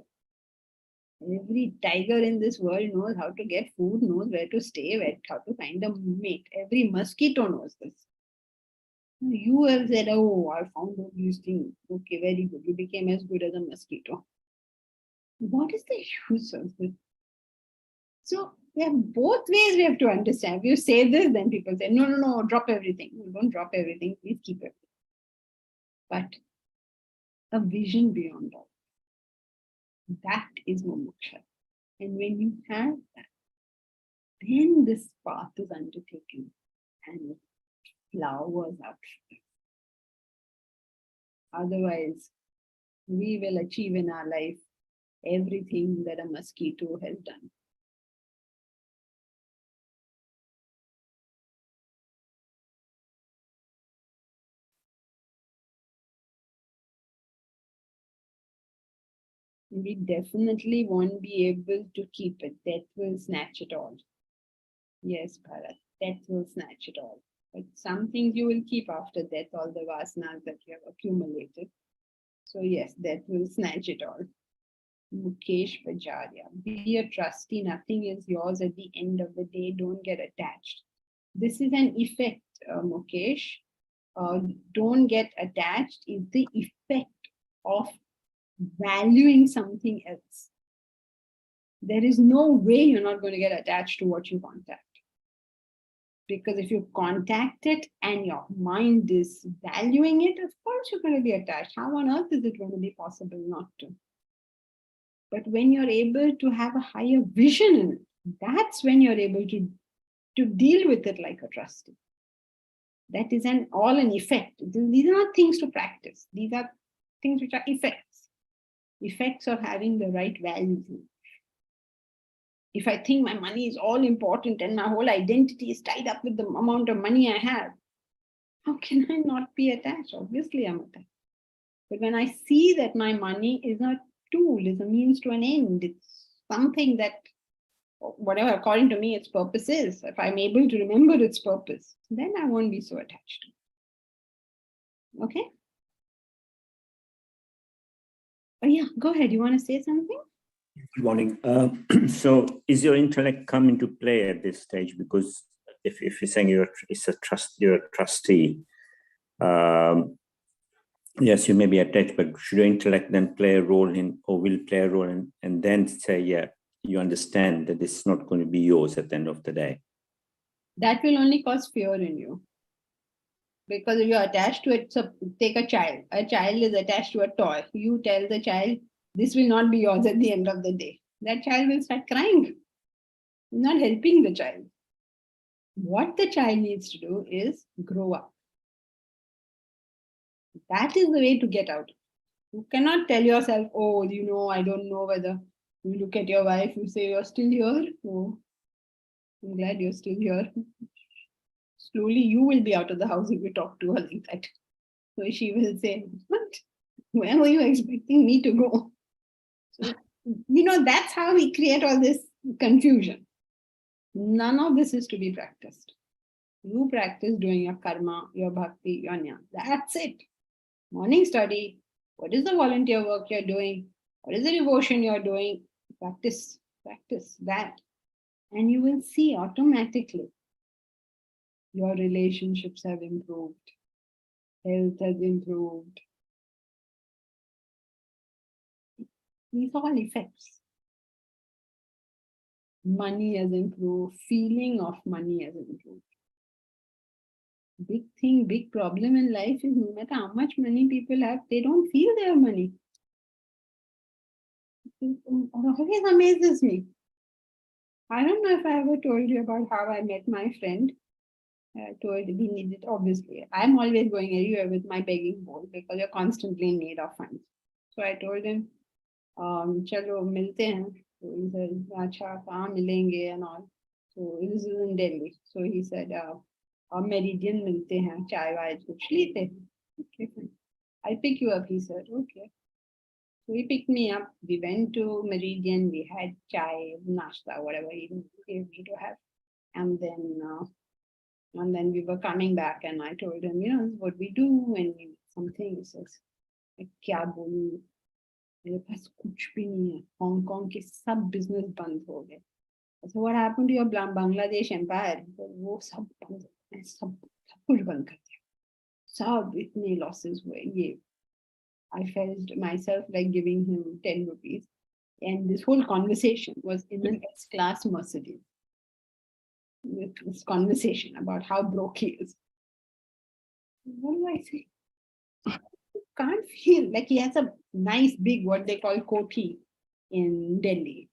Speaker 2: Every tiger in this world knows how to get food, knows where to stay, how to find a mate. Every mosquito knows this. You have said, oh, I found all these things. Okay, very good. You became as good as a mosquito. What is the use of this? So there are both ways we have to understand. If you say this, then people say, no, drop everything. No, don't drop everything. Please keep it. But a vision beyond all. That is moksha. And when you have that, then this path is undertaken and it flowers out. Otherwise, we will achieve in our life everything that a mosquito has done. We definitely won't be able to keep it. Death will snatch it all. Yes, Bharat, death will snatch it all. But some things you will keep after death, all the vasanas that you have accumulated. So yes, death will snatch it all. Mukesh Vajarya, be a trustee, nothing is yours at the end of the day, don't get attached. This is an effect, Mukesh. Don't get attached is the effect of valuing something else. There is no way you're not going to get attached to what you contact. Because if you contact it and your mind is valuing it, of course you're going to be attached. How on earth is it going to be possible not to? But when you're able to have a higher vision in it, that's when you're able to deal with it like a trustee. That is all an effect. These are not things to practice. These are things which are effects. Effects of having the right values. If I think my money is all important and my whole identity is tied up with the amount of money I have, how can I not be attached? Obviously, I'm attached. But when I see that my money is a tool, is a means to an end, it's something that, whatever according to me its purpose is, if I'm able to remember its purpose, then I won't be so attached. Okay? Oh yeah, go ahead. You want to say something?
Speaker 7: Good morning. So is your intellect come into play at this stage? Because if you're saying you're a trustee, yes, you may be attached, but should your intellect then play a role in, or will play a role in, and then say, yeah, you understand that this is not going to be yours at the end of the day?
Speaker 2: That will only cause fear in you. Because if you're attached to it, so take a child. A child is attached to a toy. You tell the child, this will not be yours at the end of the day. That child will start crying. You're not helping the child. What the child needs to do is grow up. That is the way to get out. You cannot tell yourself, oh, I don't know whether you look at your wife, you say, you're still here. Oh, I'm glad you're still here. Slowly you will be out of the house if you talk to her like that. So she will say, what? Where were you expecting me to go? So, that's how we create all this confusion. None of this is to be practiced. You practice doing your karma, your bhakti, your jnana. That's it. Morning study. What is the volunteer work you're doing? What is the devotion you're doing? Practice that. And you will see automatically your relationships have improved. Health has improved. These are all effects. Money has improved. Feeling of money has improved. Big problem in life is no matter how much money people have, they don't feel they have money. It always amazes me. I don't know if I ever told you about how I met my friend. I told we needed, obviously, I'm always going everywhere with my begging bowl because you're constantly in need of funds. So I told him, chalo milte hain. So he said, acha, kahan milenge and all. So this is in Delhi. So he said, Meridian milte hain, chai waay kuch leete. Okay, fine. I'll pick you up, he said. Okay. So he picked me up. We went to Meridian. We had chai, nashta, whatever he gave me to have. And then we were coming back, and I told him, this is what we do when we something. He says, kya bolu? मेरे पास कुछ भी नहीं है. Hong Kong के सब business बंद हो गए. So what happened to your Bangladesh empire? वो सब बंद हो गए, सब कुछ बंद कर दिया. सब इतने losses हुए. ये I felt myself like giving him 10 rupees. And this whole conversation was in an S-class Mercedes. With this conversation about how broke he is. What do I say? Can't feel like he has a nice big, what they call koti in Delhi.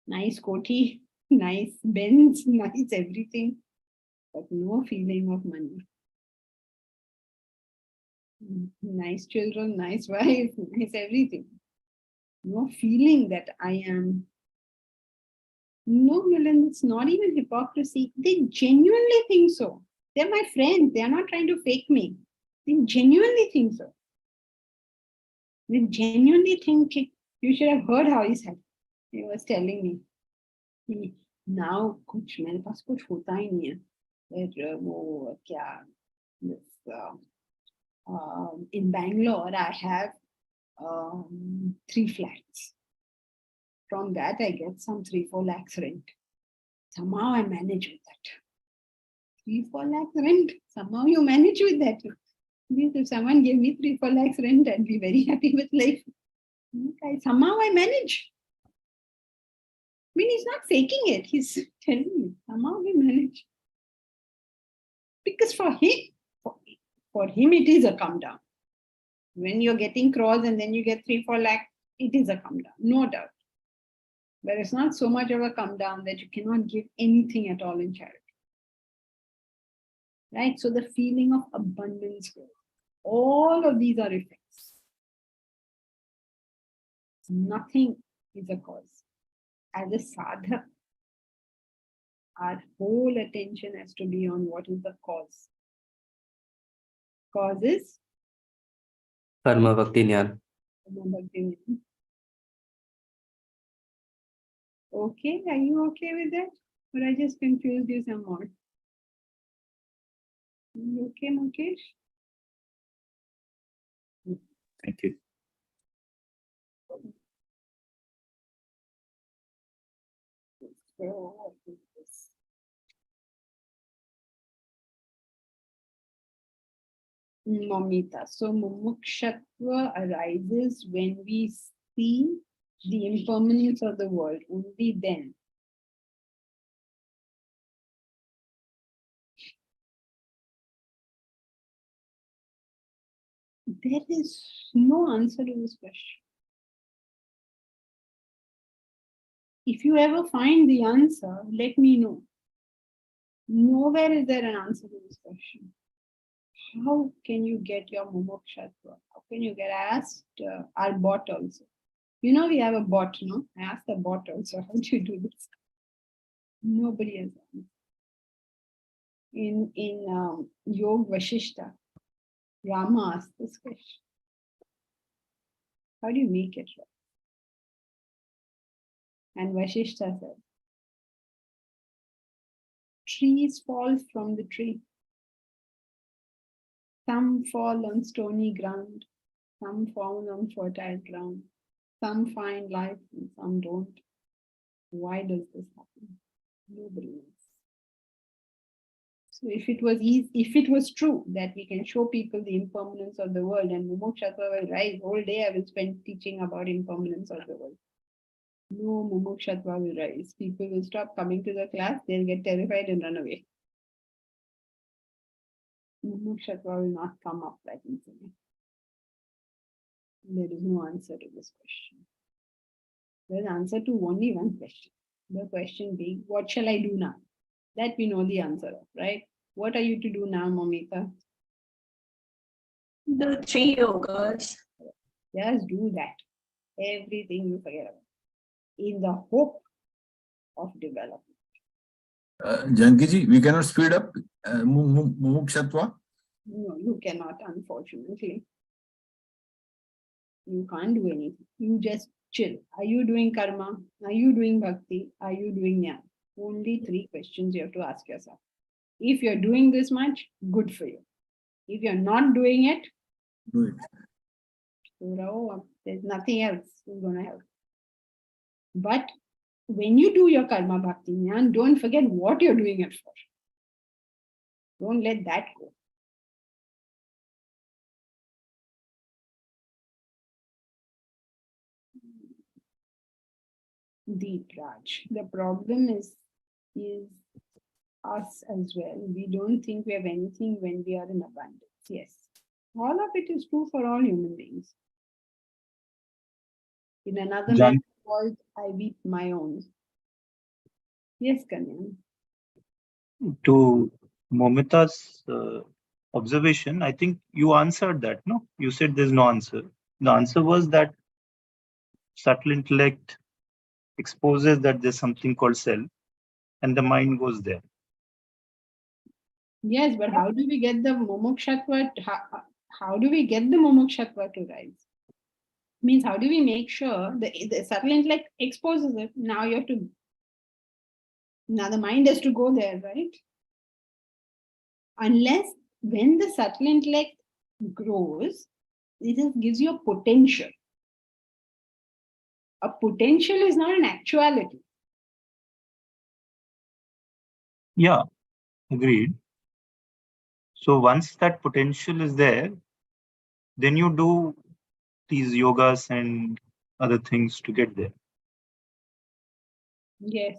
Speaker 2: Nice koti, nice Benz, nice everything, but no feeling of money. Nice children, nice wife, nice everything. No feeling that I am. No, Milan, it's not even hypocrisy. They genuinely think so. They're my friends. They're not trying to fake me. They genuinely think so. They genuinely think, you should have heard how he said. He was telling me, now kuch mere paas kuch hota hi nahi hai. Phir wo kya, in Bangalore, I have 3 flats. From that, I get some 3-4 lakhs rent. Somehow I manage with that. 3-4 lakhs rent. Somehow you manage with that. If someone gave me 3-4 lakhs rent, I'd be very happy with life. Okay, somehow I manage. I mean, he's not faking it. He's telling me, somehow we manage. Because for him, it is a come down. When you're getting crores and then you get 3-4 lakhs, it is a come down, no doubt. But it's not so much of a come down that you cannot give anything at all in charity. Right? So the feeling of abundance, all of these are effects. Nothing is a cause. As a sadhak, our whole attention has to be on what is the cause. Cause is?
Speaker 4: Karma Bhakti Jnana.
Speaker 2: Okay, are you okay with that? Or I just confused you some more? You okay, Mukesh?
Speaker 7: Thank you.
Speaker 2: So, what is this? Mamita. So mumukshatva arises when we see the impermanence of the world. Only then. There is no answer to this question. If you ever find the answer, let me know. Nowhere is there an answer to this question. How can you get your mumukshatva? How can you get? I asked our bot also. We have a bot, no? I asked the bot also, how do you do this? Nobody has answered. In Yog Vashishta, Rama asked this question. How do you make it right? And Vashishta said, trees fall from the tree. Some fall on stony ground, some fall on fertile ground, some find life and some don't. Why does this happen? Nobody knows. So if it was true that we can show people the impermanence of the world and mumukshatva will rise, whole day I will spend teaching about impermanence of the world. No mumukshatva will rise. People will stop coming to the class, they'll get terrified and run away. Mumukshatva will not come up that easily. There is no answer to this question. There is answer to only one question. The question being, what shall I do now? That we know the answer of, right? What are you to do now, Mamita?
Speaker 10: The 3 yogas.
Speaker 2: Just do that. Everything you forget about. In the hope of development.
Speaker 11: Jankiji, we cannot speed up mumukshatva.
Speaker 2: No, you cannot, unfortunately. You can't do anything. You just chill. Are you doing karma? Are you doing bhakti? Are you doing jnana? Only 3 questions you have to ask yourself. If you're doing this much, good for you. If you're not doing it,
Speaker 11: Do it.
Speaker 2: there's nothing else is going to help. But when you do your karma bhakti jnana, don't forget what you're doing it for. Don't let that go. Deep Raj. The problem is us as well. We don't think we have anything when we are in abundance. Yes. All of it is true for all human beings. In another
Speaker 6: Jan-
Speaker 2: world, I weep my own. Yes, Kanyan.
Speaker 12: To Momita's observation, I think you answered that, no? You said there's no answer. The answer was that subtle intellect exposes that there's something called self, and the mind goes there.
Speaker 2: Yes, but how do we get the mumukshatva? How do we get the mumukshatva to rise? Means how do we make sure the subtle intellect exposes it? Now you have to. Now the mind has to go there, right? Unless when the subtle intellect grows, it just gives you a potential. A potential is not an actuality.
Speaker 12: Yeah, agreed. So once that potential is there, then you do these yogas and other things to get there.
Speaker 2: Yes.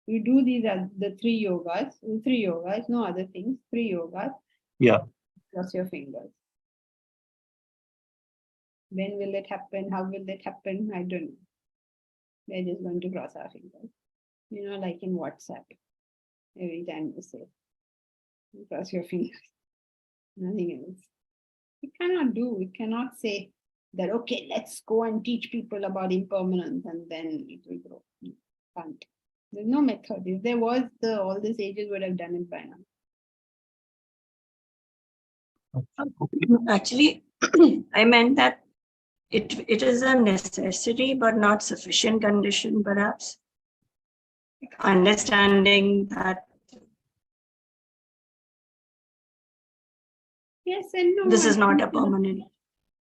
Speaker 2: You do these are the 3 yogas, no other things, 3 yogas.
Speaker 12: Yeah.
Speaker 2: Cross your fingers. When will it happen? How will it happen? I don't know. We're just going to cross our fingers. You know, like in WhatsApp. Every time you say, you cross your fingers. Nothing else. We cannot say that, okay, let's go and teach people about impermanence and then it will grow. You can't. There's no method. If there was, all these ages would have done it by now.
Speaker 10: Actually, I meant that it is a necessity, but not sufficient condition, perhaps. Understanding that
Speaker 2: yes and no.
Speaker 10: this is not a permanent.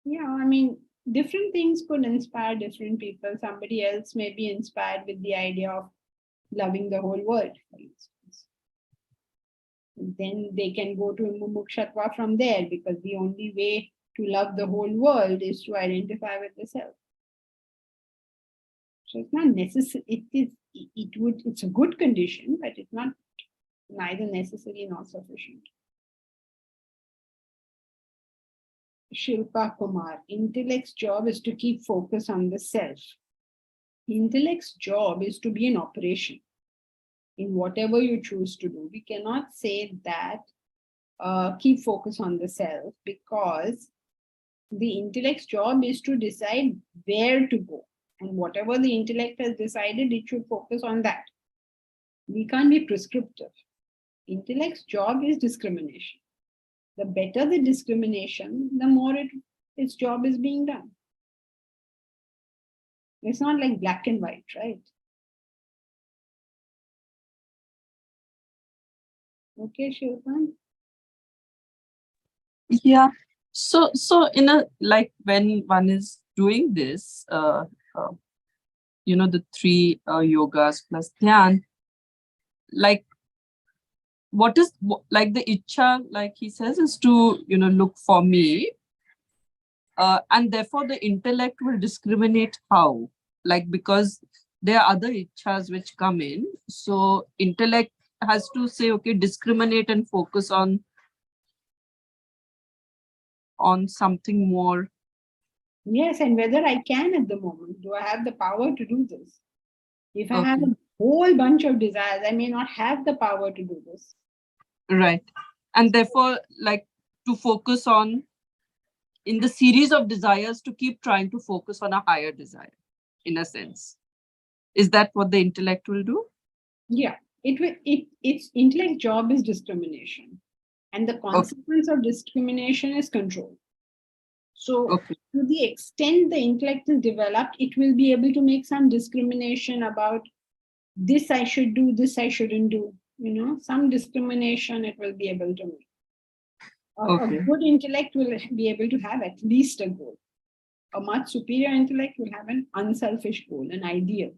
Speaker 2: Yeah, I mean, different things could inspire different people. Somebody else may be inspired with the idea of loving the whole world, for instance. And then they can go to mumukshatva from there, because the only way to love the whole world is to identify with the self. So it's not necessary. It's a good condition, but it's not neither necessary nor sufficient. Shilpa Kumar, intellect's job is to keep focus on the self. Intellect's job is to be in operation in whatever you choose to do. We cannot say that keep focus on the self, because the intellect's job is to decide where to go. And whatever the intellect has decided, it should focus on that. We can't be prescriptive. Intellect's job is discrimination. The better the discrimination, the more its job is being done. It's not like black and white, right? Okay, Shilpan.
Speaker 13: Yeah. So in a, like, when one is doing this, the 3 yogas plus dhyan, like, what is like the ichha, like he says, is to look for me, and therefore the intellect will discriminate how, like, because there are other ichhas which come in, so intellect has to say, okay, discriminate and focus on something more.
Speaker 2: Yes, and whether I can at the moment. Do I have the power to do this? If I have a whole bunch of desires, I may not have the power to do this.
Speaker 13: Right. And therefore, like, to focus on, in the series of desires, to keep trying to focus on a higher desire, in a sense. Is that what the intellect will do?
Speaker 2: Yeah. its intellect job is discrimination, and the consequence of discrimination is control. So to the extent the intellect is developed, it will be able to make some discrimination about this I should do, this I shouldn't do. Some discrimination it will be able to make. A good intellect will be able to have at least a goal. A much superior intellect will have an unselfish goal, an ideal.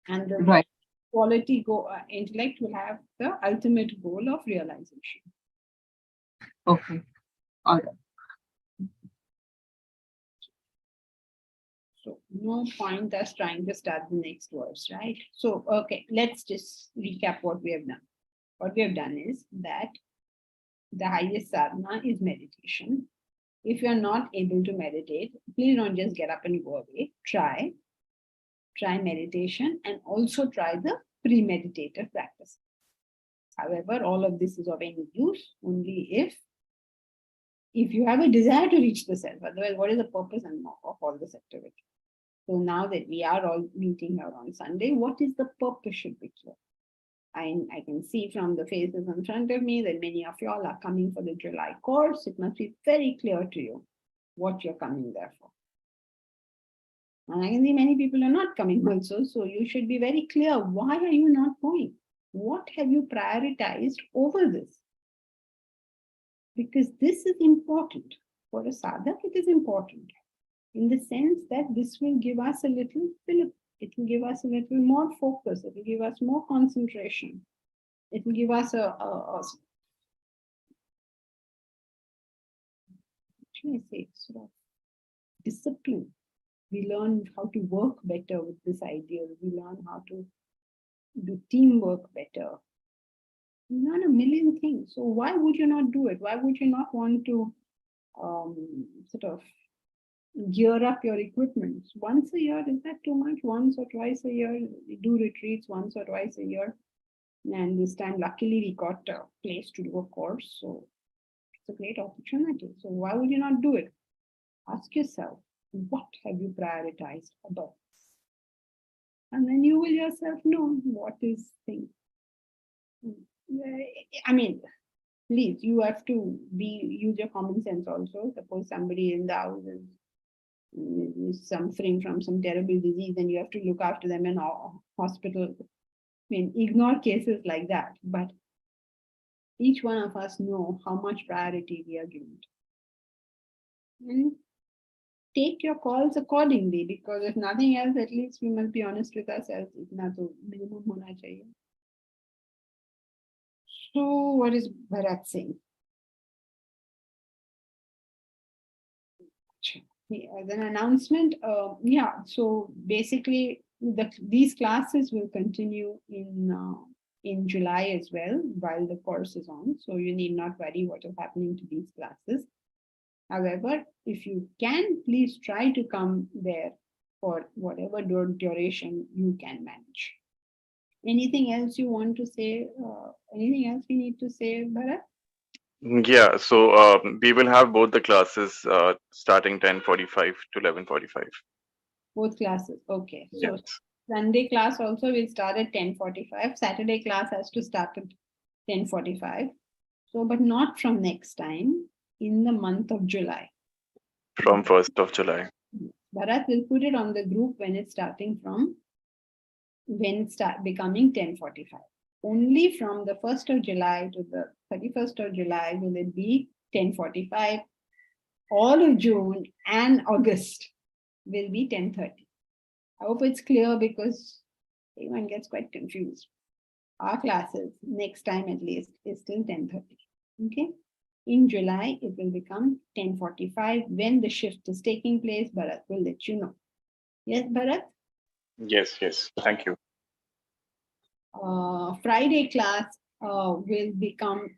Speaker 2: And the quality intellect will have the ultimate goal of realization.
Speaker 13: Okay. All right.
Speaker 2: So no point us trying to start the next verse, right? So, okay, let's just recap what we have done. What we have done is that the highest sadhana is meditation. If you're not able to meditate, please don't just get up and go away. Try meditation and also try the premeditative practice. However, all of this is of any use only if you have a desire to reach the self. Otherwise, what is the purpose of all this activity? So now that we are all meeting here on Sunday, what is the purpose should be clear. I can see from the faces in front of me that many of y'all are coming for the July course. It must be very clear to you what you're coming there for. And I can see many people are not coming also, so you should be very clear. Why are you not going? What have you prioritized over this? Because this is important. For a sadhak, it is important. In the sense that this will give us a little fillip. It will give us a little more focus. It will give us more concentration. It will give us what should I say, sort of discipline. We learn how to work better with this ideal. We learn how to do teamwork better. We learn a million things. So why would you not do it? Why would you not want to sort of gear up your equipment? Once a year, is that too much? Once or twice a year, we do retreats once or twice a year. And this time, luckily, we got a place to do a course. So it's a great opportunity. So why would you not do it? Ask yourself, what have you prioritized above? And then you will yourself know what is thing. I mean, please, you have to use your common sense also. Suppose somebody in the house is suffering from some terrible disease and you have to look after them in a hospital. I mean, ignore cases like that, but each one of us know how much priority we are given. And take your calls accordingly, because if nothing else, at least we must be honest with ourselves. Itna to minimum hona chahiye. So what is Bharat saying? As an announcement, so basically these classes will continue in July as well while the course is on. So you need not worry what is happening to these classes. However, if you can, please try to come there for whatever duration you can manage. Anything else you want to say? Anything else we need to say, Bharat?
Speaker 5: Yeah, so we will have both the classes starting 10:45 to 11:45.
Speaker 2: Both classes, okay. So
Speaker 5: Yes.
Speaker 2: Sunday class also will start at 10:45. Saturday class has to start at 10:45. So, but not from next time, in the month of July.
Speaker 5: From 1st of July.
Speaker 2: Bharat will put it on the group when it's starting from, when it start becoming 10:45. Only from the 1st of July to the 31st of July will it be 10:45. All of June and August will be 10:30. I hope it's clear because everyone gets quite confused. Our classes, next time at least, is till 10:30. Okay. In July, it will become 10:45. When the shift is taking place, Bharat will let you know. Yes, Bharat?
Speaker 5: Yes, yes. Thank you.
Speaker 2: Friday class will become